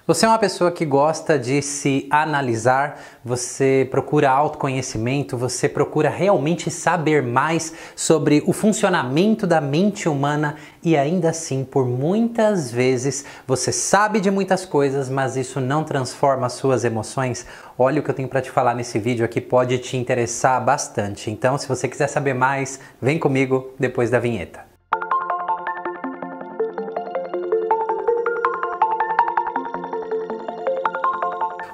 Você é uma pessoa que gosta de se analisar, você procura autoconhecimento, você procura realmente saber mais sobre o funcionamento da mente humana e ainda assim, por muitas vezes, você sabe de muitas coisas, mas isso não transforma as suas emoções? Olha o que eu tenho para te falar nesse vídeo aqui, pode te interessar bastante. Então, se você quiser saber mais, vem comigo depois da vinheta.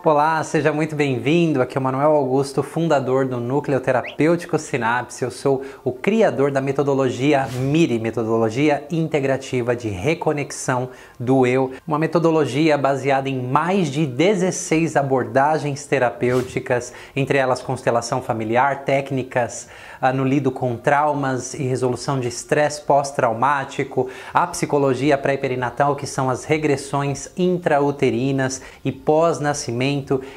Olá, seja muito bem-vindo. Aqui é o Manuel Augusto, fundador do Núcleo Terapêutico Sinapse. Eu sou o criador da metodologia MIRI, Metodologia Integrativa de Reconexão do Eu. Uma metodologia baseada em mais de 16 abordagens terapêuticas, entre elas constelação familiar, técnicas no lido com traumas e resolução de estresse pós-traumático, a psicologia pré-perinatal, que são as regressões intrauterinas e pós-nascimento,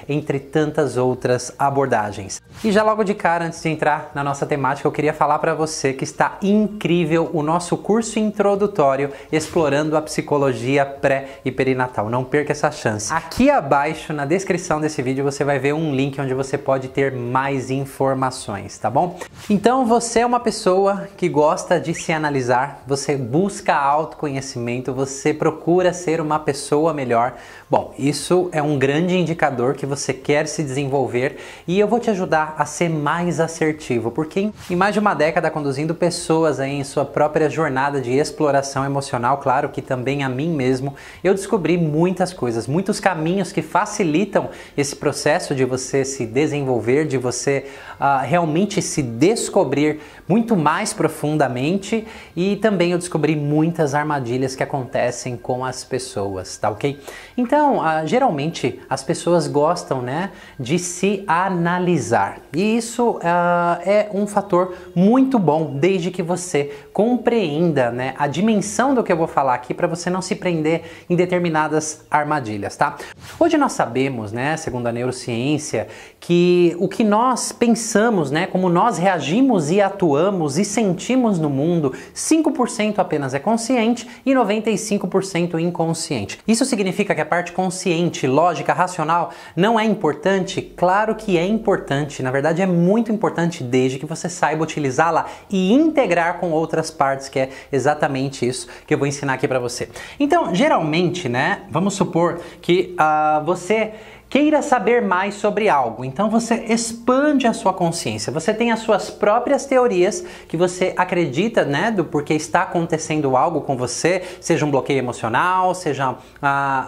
entre tantas outras abordagens. E já logo de cara, antes de entrar na nossa temática, eu queria falar para você que está incrível o nosso curso introdutório explorando a psicologia pré e perinatal. Não perca essa chance. Aqui abaixo, na descrição desse vídeo, você vai ver um link onde você pode ter mais informações, tá bom? Então, você é uma pessoa que gosta de se analisar, você busca autoconhecimento, você procura ser uma pessoa melhor. Bom, isso é um grande indicador que você quer se desenvolver e eu vou te ajudar a ser mais assertivo, porque em mais de uma década conduzindo pessoas aí em sua própria jornada de exploração emocional, claro que também a mim mesmo, eu descobri muitas coisas, muitos caminhos que facilitam esse processo de você se desenvolver, de você realmente se descobrir muito mais profundamente, e também eu descobri muitas armadilhas que acontecem com as pessoas, tá ok? Então, geralmente as pessoas gostam, né, de se analisar, e isso é um fator muito bom, desde que você compreenda, né, a dimensão do que eu vou falar aqui, para você não se prender em determinadas armadilhas, tá? Hoje nós sabemos, né, segundo a neurociência, que o que nós pensamos, né, como nós reagimos e atuamos e sentimos no mundo, 5% apenas é consciente e 95% inconsciente. Isso significa que a parte consciente, lógica, racional não é importante? Claro que é importante, na verdade é muito importante, desde que você saiba utilizá-la e integrar com outras partes, que é exatamente isso que eu vou ensinar aqui para você. Então, geralmente, né, vamos supor que você queira saber mais sobre algo, então você expande a sua consciência, você tem as suas próprias teorias que você acredita, né, do porquê está acontecendo algo com você, seja um bloqueio emocional, seja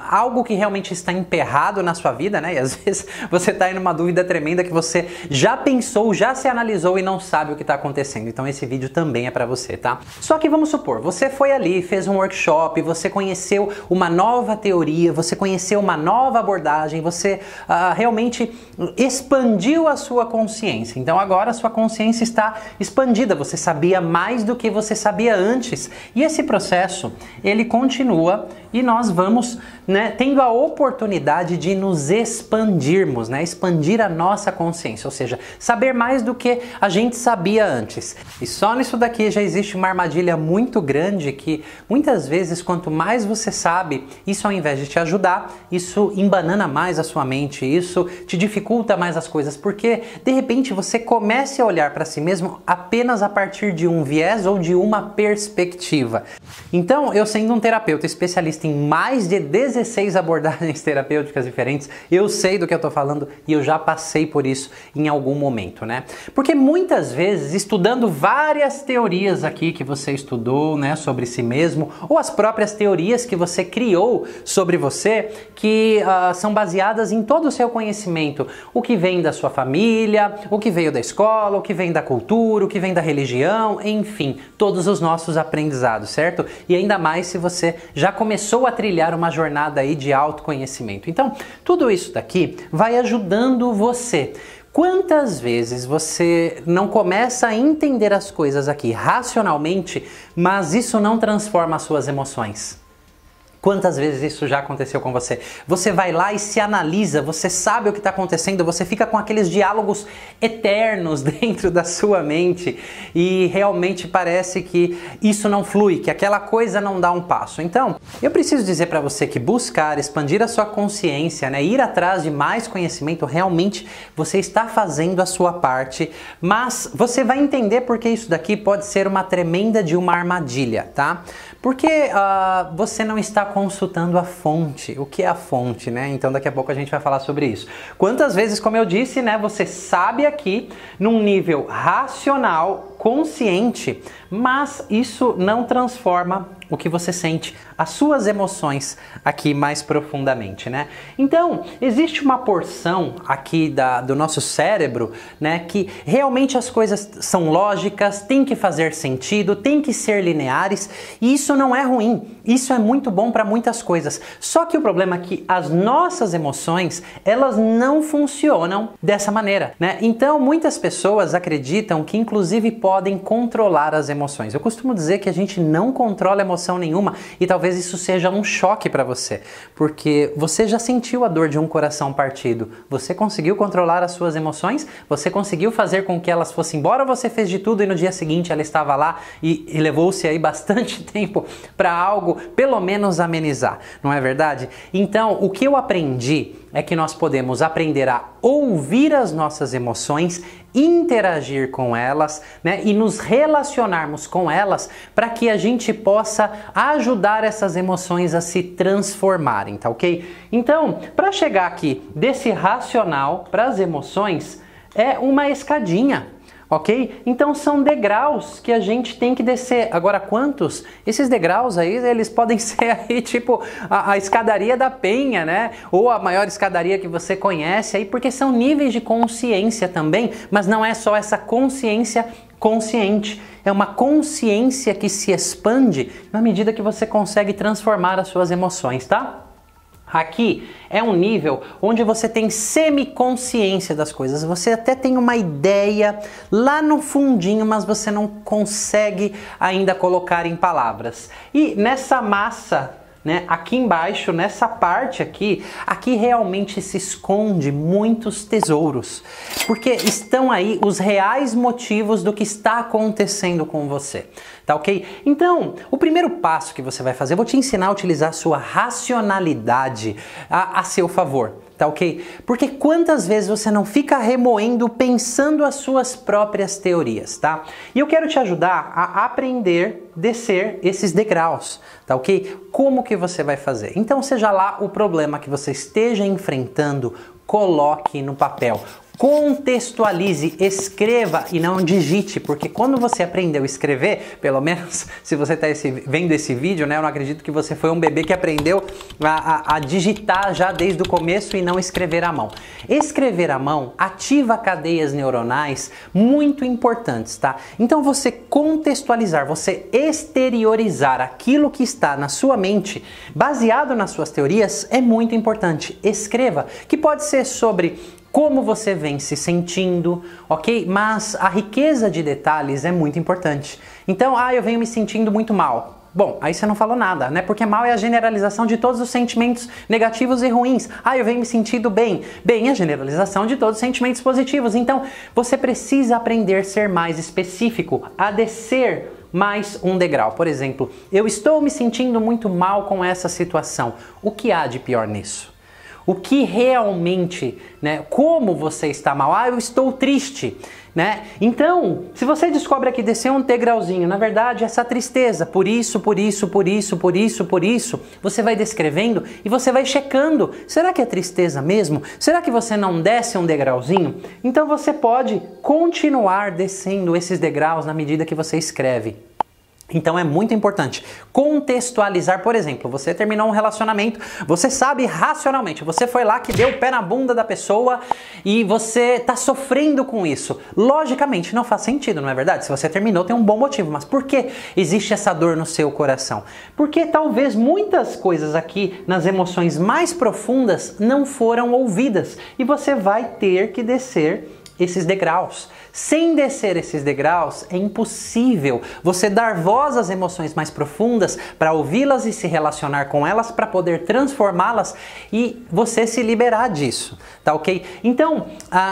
algo que realmente está emperrado na sua vida, né, e às vezes você está em uma dúvida tremenda que você já pensou, já se analisou e não sabe o que está acontecendo, então esse vídeo também é para você, tá? Só que vamos supor, você foi ali, fez um workshop, você conheceu uma nova teoria, você conheceu uma nova abordagem, você realmente expandiu a sua consciência. Então agora a sua consciência está expandida, você sabia mais do que você sabia antes. E esse processo, ele continua e nós vamos, né, tendo a oportunidade de nos expandirmos, né, expandir a nossa consciência, ou seja, saber mais do que a gente sabia antes. E só nisso daqui já existe uma armadilha muito grande que muitas vezes, quanto mais você sabe, isso ao invés de te ajudar, isso embanana mais a sua mente, isso te dificulta mais as coisas, porque de repente você começa a olhar para si mesmo apenas a partir de um viés ou de uma perspectiva. Então, eu sendo um terapeuta especialista em mais de 16 abordagens terapêuticas diferentes, eu sei do que eu tô falando e eu já passei por isso em algum momento, né? Porque muitas vezes, estudando várias teorias aqui que você estudou, né, sobre si mesmo, ou as próprias teorias que você criou sobre você, que são baseadas em todo o seu conhecimento, o que vem da sua família, o que veio da escola, o que vem da cultura, o que vem da religião, enfim, todos os nossos aprendizados, certo? E ainda mais se você já começou a trilhar uma jornada aí de autoconhecimento. Então, tudo isso daqui vai ajudando você. Quantas vezes você não começa a entender as coisas aqui racionalmente, mas isso não transforma as suas emoções? Quantas vezes isso já aconteceu com você? Você vai lá e se analisa, você sabe o que está acontecendo, você fica com aqueles diálogos eternos dentro da sua mente e realmente parece que isso não flui, que aquela coisa não dá um passo. Então, eu preciso dizer para você que buscar, expandir a sua consciência, né, ir atrás de mais conhecimento, realmente você está fazendo a sua parte, mas você vai entender porque isso daqui pode ser uma tremenda de uma armadilha, tá? Porque você não está consultando a fonte. O que é a fonte, né? Então daqui a pouco a gente vai falar sobre isso. Quantas vezes, como eu disse, né, você sabe aqui num nível racional, consciente, mas isso não transforma o que você sente, as suas emoções aqui mais profundamente, né? Então, existe uma porção aqui do nosso cérebro, né, que realmente as coisas são lógicas, tem que fazer sentido, tem que ser lineares, e isso não é ruim, isso é muito bom para muitas coisas. Só que o problema é que as nossas emoções, elas não funcionam dessa maneira, né? Então, muitas pessoas acreditam que inclusive podem controlar as emoções. Eu costumo dizer que a gente não controla emoção nenhuma e talvez isso seja um choque para você, porque você já sentiu a dor de um coração partido. Você conseguiu controlar as suas emoções? Você conseguiu fazer com que elas fossem embora ou você fez de tudo e no dia seguinte ela estava lá e levou-se aí bastante tempo para algo pelo menos amenizar, não é verdade? Então, o que eu aprendi é que nós podemos aprender a ouvir as nossas emoções, interagir com elas, né, e nos relacionarmos com elas para que a gente possa ajudar essas emoções a se transformarem, tá ok? Então, para chegar aqui desse racional para as emoções, é uma escadinha. Ok? Então são degraus que a gente tem que descer. Agora quantos? Esses degraus aí, eles podem ser aí tipo a escadaria da Penha, né? Ou a maior escadaria que você conhece aí, porque são níveis de consciência também, mas não é só essa consciência consciente. É uma consciência que se expande na medida que você consegue transformar as suas emoções, tá? Aqui é um nível onde você tem semiconsciência das coisas, você até tem uma ideia lá no fundinho, mas você não consegue ainda colocar em palavras. E nessa massa, né, aqui embaixo, nessa parte aqui realmente se esconde muitos tesouros, porque estão aí os reais motivos do que está acontecendo com você, tá ok? Então, o primeiro passo que você vai fazer, eu vou te ensinar a utilizar a sua racionalidade a seu favor. Tá ok? Porque quantas vezes você não fica remoendo, pensando as suas próprias teorias, tá? E eu quero te ajudar a aprender a descer esses degraus, tá ok? Como que você vai fazer? Então, seja lá o problema que você esteja enfrentando, coloque no papel. Contextualize, escreva e não digite, porque quando você aprendeu a escrever, pelo menos se você está vendo esse vídeo, né, eu não acredito que você foi um bebê que aprendeu a digitar já desde o começo e não escrever à mão. Escrever à mão ativa cadeias neuronais muito importantes, tá? Então você contextualizar, você exteriorizar aquilo que está na sua mente, baseado nas suas teorias, é muito importante. Escreva, que pode ser sobre como você vem se sentindo, ok? Mas a riqueza de detalhes é muito importante. Então, eu venho me sentindo muito mal. Bom, aí você não falou nada, né? Porque mal é a generalização de todos os sentimentos negativos e ruins. Eu venho me sentindo bem. Bem é a generalização de todos os sentimentos positivos. Então, você precisa aprender a ser mais específico, a descer mais um degrau. Por exemplo, eu estou me sentindo muito mal com essa situação. O que há de pior nisso? O que realmente, né? Como você está mal? Eu estou triste, né? Então, se você descobre aqui descer um degrauzinho, na verdade, essa tristeza, por isso, você vai descrevendo e você vai checando. Será que é tristeza mesmo? Será que você não desce um degrauzinho? Então você pode continuar descendo esses degraus na medida que você escreve. Então é muito importante contextualizar. Por exemplo, você terminou um relacionamento, você sabe racionalmente, você foi lá que deu o pé na bunda da pessoa e você está sofrendo com isso. Logicamente não faz sentido, não é verdade? Se você terminou tem um bom motivo, mas por que existe essa dor no seu coração? Porque talvez muitas coisas aqui nas emoções mais profundas não foram ouvidas e você vai ter que descer esses degraus. Sem descer esses degraus, é impossível você dar voz às emoções mais profundas para ouvi-las e se relacionar com elas, para poder transformá-las e você se liberar disso, tá ok? Então,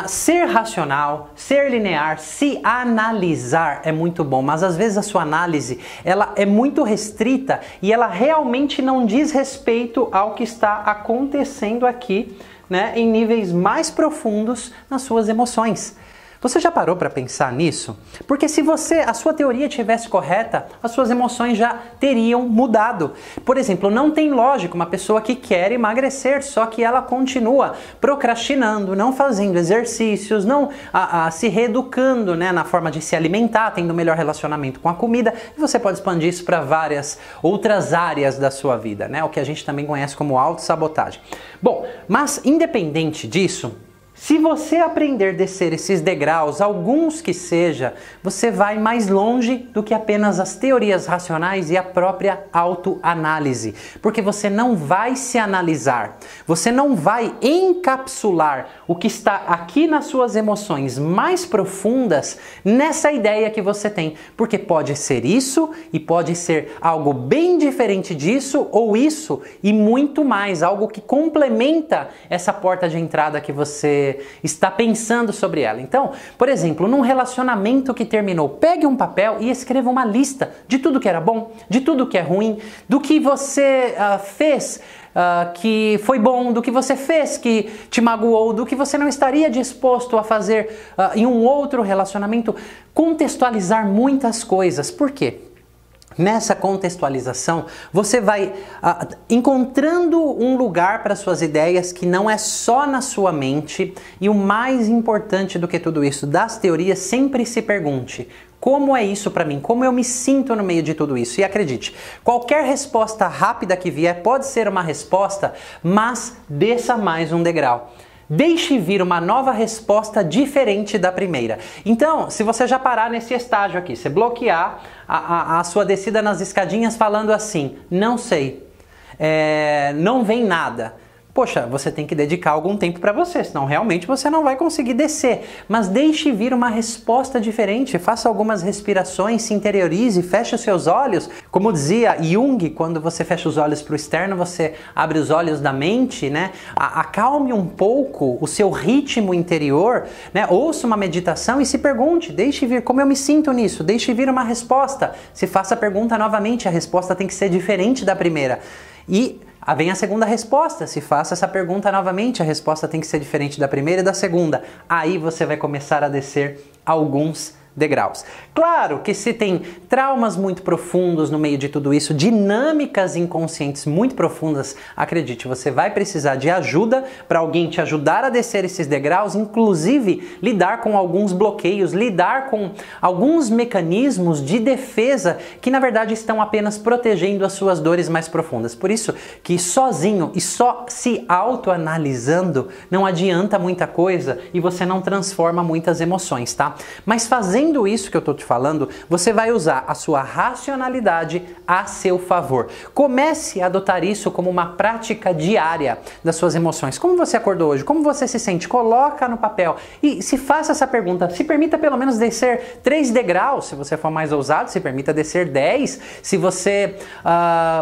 ser racional, ser linear, se analisar é muito bom, mas às vezes a sua análise ela é muito restrita e ela realmente não diz respeito ao que está acontecendo aqui, né, em níveis mais profundos nas suas emoções. Você já parou para pensar nisso? Porque se a sua teoria estivesse correta, as suas emoções já teriam mudado. Por exemplo, não tem lógica uma pessoa que quer emagrecer, só que ela continua procrastinando, não fazendo exercícios, não se reeducando, né, na forma de se alimentar, tendo um melhor relacionamento com a comida. E você pode expandir isso para várias outras áreas da sua vida, né? O que a gente também conhece como autossabotagem. Bom, mas independente disso, se você aprender a descer esses degraus, alguns que seja, você vai mais longe do que apenas as teorias racionais e a própria autoanálise. Porque você não vai se analisar, você não vai encapsular o que está aqui nas suas emoções mais profundas nessa ideia que você tem. Porque pode ser isso e pode ser algo bem diferente disso ou isso e muito mais, algo que complementa essa porta de entrada que você está pensando sobre ela. Então, por exemplo, num relacionamento que terminou, pegue um papel e escreva uma lista de tudo que era bom, de tudo que é ruim, do que você fez que foi bom, do que você fez que te magoou, do que você não estaria disposto a fazer em um outro relacionamento. Contextualizar muitas coisas. Por quê? Nessa contextualização, você vai encontrando um lugar para suas ideias que não é só na sua mente. E o mais importante do que tudo isso, das teorias, sempre se pergunte: como é isso para mim? Como eu me sinto no meio de tudo isso? E acredite, qualquer resposta rápida que vier pode ser uma resposta, mas desça mais um degrau. Deixe vir uma nova resposta diferente da primeira. Então, se você já parar nesse estágio aqui, você bloquear a sua descida nas escadinhas falando assim: não sei, não vem nada. Poxa, você tem que dedicar algum tempo para você, senão realmente você não vai conseguir descer. Mas deixe vir uma resposta diferente, faça algumas respirações, se interiorize, feche os seus olhos. Como dizia Jung, quando você fecha os olhos para o externo, você abre os olhos da mente, né? Acalme um pouco o seu ritmo interior, né? Ouça uma meditação e se pergunte, deixe vir como eu me sinto nisso, deixe vir uma resposta. Se faça a pergunta novamente, a resposta tem que ser diferente da primeira. E vem a segunda resposta, se faça essa pergunta novamente, a resposta tem que ser diferente da primeira e da segunda. Aí você vai começar a descer alguns degraus. Claro que se tem traumas muito profundos no meio de tudo isso, dinâmicas inconscientes muito profundas, acredite, você vai precisar de ajuda para alguém te ajudar a descer esses degraus, inclusive lidar com alguns bloqueios, lidar com alguns mecanismos de defesa que na verdade estão apenas protegendo as suas dores mais profundas. Por isso que sozinho e só se autoanalisando não adianta muita coisa e você não transforma muitas emoções, tá? Mas fazendo isso que eu estou te falando, você vai usar a sua racionalidade a seu favor. Comece a adotar isso como uma prática diária das suas emoções. Como você acordou hoje? Como você se sente? Coloca no papel e se faça essa pergunta. Se permita pelo menos descer 3 degraus, se você for mais ousado, se permita descer 10, se você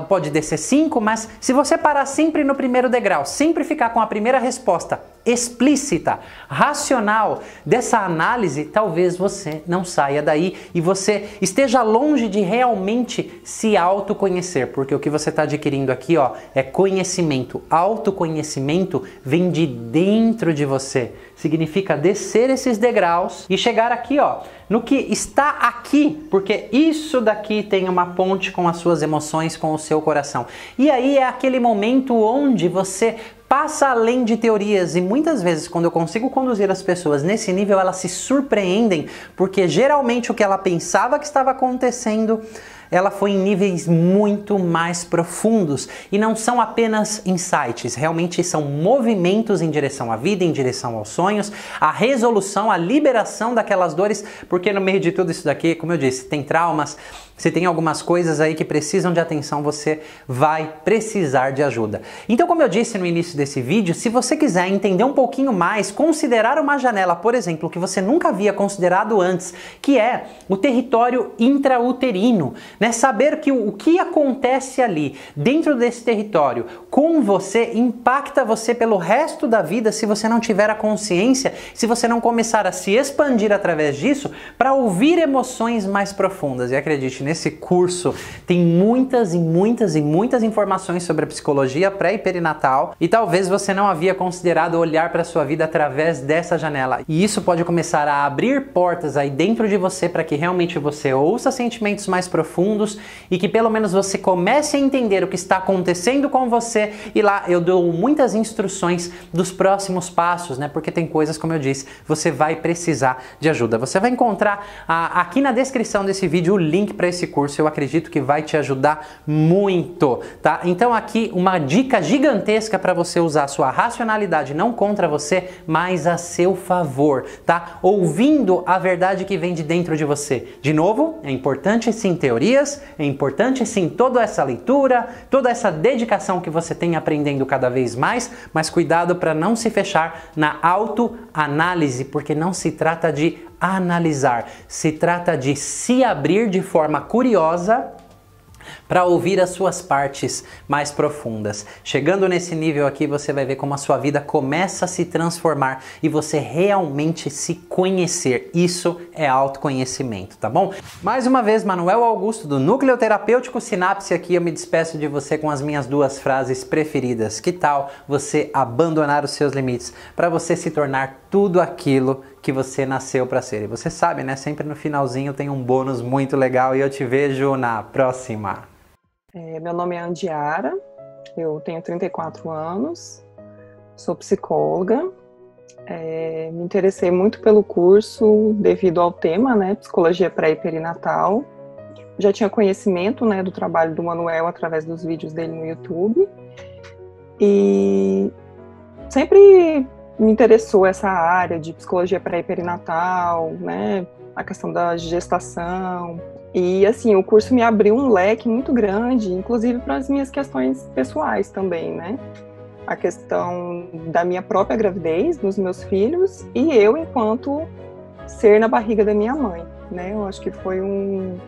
pode descer 5, mas se você parar sempre no primeiro degrau, sempre ficar com a primeira resposta explícita, racional dessa análise, talvez você não saia daí e você esteja longe de realmente se autoconhecer, porque o que você está adquirindo aqui, ó, é conhecimento. Autoconhecimento vem de dentro de você. Significa descer esses degraus e chegar aqui, ó, no que está aqui, porque isso daqui tem uma ponte com as suas emoções, com o seu coração. E aí é aquele momento onde você passa além de teorias e muitas vezes quando eu consigo conduzir as pessoas nesse nível, elas se surpreendem, porque geralmente o que ela pensava que estava acontecendo ela foi em níveis muito mais profundos e não são apenas insights, realmente são movimentos em direção à vida, em direção aos sonhos, a resolução, a liberação daquelas dores, porque no meio de tudo isso daqui, como eu disse, tem traumas, se tem algumas coisas aí que precisam de atenção, você vai precisar de ajuda. Então, como eu disse no início desse vídeo, se você quiser entender um pouquinho mais, considerar uma janela, por exemplo, que você nunca havia considerado antes, que é o território intrauterino, né? Saber que o que acontece ali, dentro desse território, com você, impacta você pelo resto da vida se você não tiver a consciência, se você não começar a se expandir através disso, para ouvir emoções mais profundas. E acredite, nesse curso tem muitas informações sobre a psicologia pré e perinatal e talvez você não havia considerado olhar para a sua vida através dessa janela. E isso pode começar a abrir portas aí dentro de você para que realmente você ouça sentimentos mais profundos e que pelo menos você comece a entender o que está acontecendo com você. E lá eu dou muitas instruções dos próximos passos, né? Porque tem coisas, como eu disse, você vai precisar de ajuda. Você vai encontrar aqui na descrição desse vídeo o link para esse curso, eu acredito que vai te ajudar muito, tá? Então aqui uma dica gigantesca para você usar a sua racionalidade não contra você, mas a seu favor, tá? Ouvindo a verdade que vem de dentro de você. De novo, é importante sim teorias, é importante sim toda essa leitura, toda essa dedicação que você tem aprendendo cada vez mais, mas cuidado para não se fechar na autoanálise, porque não se trata de analisar, se trata de se abrir de forma curiosa para ouvir as suas partes mais profundas. Chegando nesse nível aqui, você vai ver como a sua vida começa a se transformar e você realmente se conhecer. Isso é autoconhecimento, tá bom? Mais uma vez, Manuel Augusto do Núcleo Terapêutico Sinapse aqui, eu me despeço de você com as minhas duas frases preferidas. Que tal você abandonar os seus limites para você se tornar tudo aquilo que você nasceu para ser? E você sabe, né? Sempre no finalzinho tem um bônus muito legal e eu te vejo na próxima. Meu nome é Andiara, eu tenho 34 anos, sou psicóloga, me interessei muito pelo curso devido ao tema, né, psicologia pré e perinatal. Já tinha conhecimento, né, do trabalho do Manuel através dos vídeos dele no YouTube e sempre me interessou essa área de psicologia pré e perinatal, né, a questão da gestação. E, assim, o curso me abriu um leque muito grande, inclusive para as minhas questões pessoais também, né? A questão da minha própria gravidez, dos meus filhos, e eu enquanto ser na barriga da minha mãe, né? Eu acho que foi um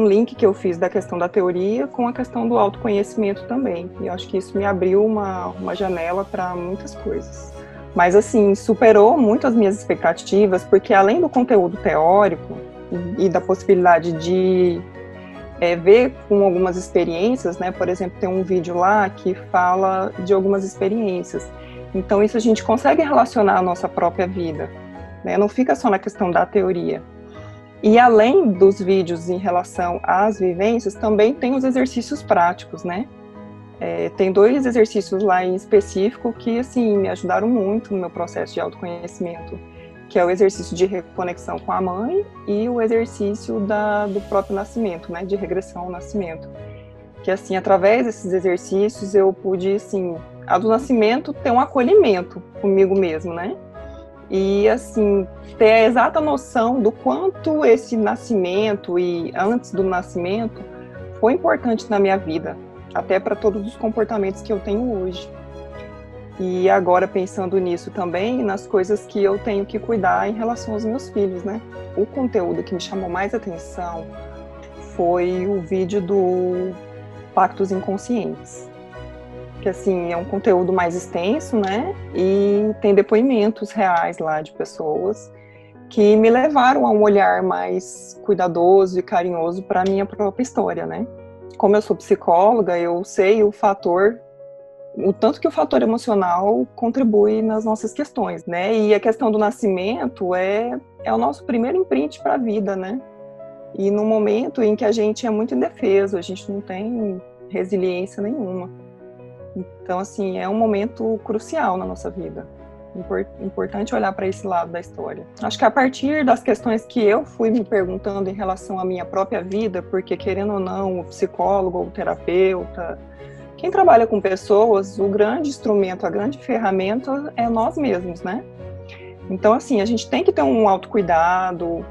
link que eu fiz da questão da teoria com a questão do autoconhecimento também. E eu acho que isso me abriu uma janela para muitas coisas. Mas, assim, superou muito as minhas expectativas, porque além do conteúdo teórico, e da possibilidade de ver com algumas experiências, né? Por exemplo, tem um vídeo lá que fala de algumas experiências. Então, isso a gente consegue relacionar a nossa própria vida, né? Não fica só na questão da teoria. E além dos vídeos em relação às vivências, também tem os exercícios práticos, né? Tem 2 exercícios lá em específico que, assim, me ajudaram muito no meu processo de autoconhecimento, que é o exercício de reconexão com a mãe e o exercício do próprio nascimento, né, de regressão ao nascimento. Que, assim, através desses exercícios eu pude, assim, a do nascimento ter um acolhimento comigo mesmo, né? E, assim, ter a exata noção do quanto esse nascimento e antes do nascimento foi importante na minha vida, até para todos os comportamentos que eu tenho hoje. E agora, pensando nisso também, nas coisas que eu tenho que cuidar em relação aos meus filhos, né? O conteúdo que me chamou mais atenção foi o vídeo do Pactos Inconscientes, que, assim, é um conteúdo mais extenso, né? E tem depoimentos reais lá de pessoas que me levaram a um olhar mais cuidadoso e carinhoso para a minha própria história, né? Como eu sou psicóloga, eu sei o tanto que o fator emocional contribui nas nossas questões, né? E a questão do nascimento é o nosso primeiro imprint para a vida, né? E no momento em que a gente é muito indefeso, a gente não tem resiliência nenhuma. Então, assim, é um momento crucial na nossa vida. Importante olhar para esse lado da história. Acho que a partir das questões que eu fui me perguntando em relação à minha própria vida, porque querendo ou não, o psicólogo ou o terapeuta, quem trabalha com pessoas, o grande instrumento, a grande ferramenta é nós mesmos, né? Então, assim, a gente tem que ter um autocuidado,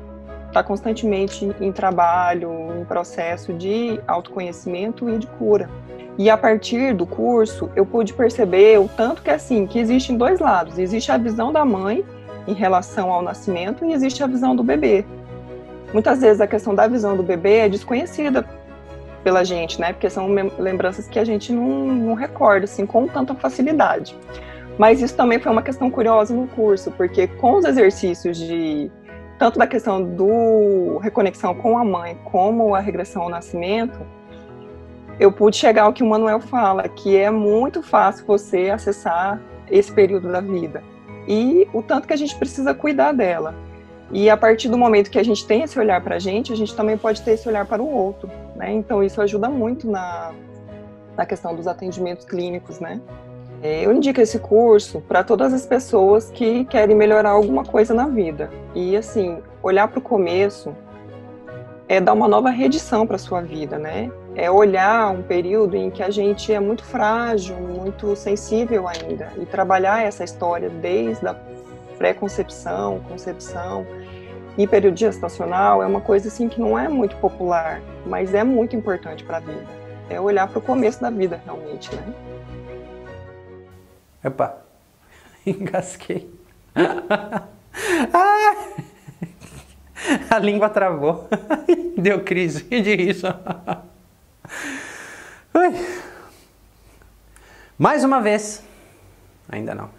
estar constantemente em trabalho, em processo de autoconhecimento e de cura. E a partir do curso, eu pude perceber o tanto que, assim, que existem dois lados. Existe a visão da mãe em relação ao nascimento e existe a visão do bebê. Muitas vezes a questão da visão do bebê é desconhecida pela gente, né? Porque são lembranças que a gente não recorda, assim, com tanta facilidade. Mas isso também foi uma questão curiosa no curso, porque com os exercícios tanto da questão do reconexão com a mãe, como a regressão ao nascimento, eu pude chegar ao que o Manuel fala, que é muito fácil você acessar esse período da vida. E o tanto que a gente precisa cuidar dela. E a partir do momento que a gente tem esse olhar para a gente também pode ter esse olhar para o outro, né? Então isso ajuda muito na questão dos atendimentos clínicos, né? Eu indico esse curso para todas as pessoas que querem melhorar alguma coisa na vida. E assim, olhar para o começo é dar uma nova redição para a sua vida, né? É olhar um período em que a gente é muito frágil, muito sensível ainda, e trabalhar essa história desde a pré-concepção, concepção e período gestacional é uma coisa assim que não é muito popular, mas é muito importante para a vida. É olhar para o começo da vida realmente, né? Epa, engasguei. A língua travou. Deu crise de riso. Mais uma vez. Ainda não.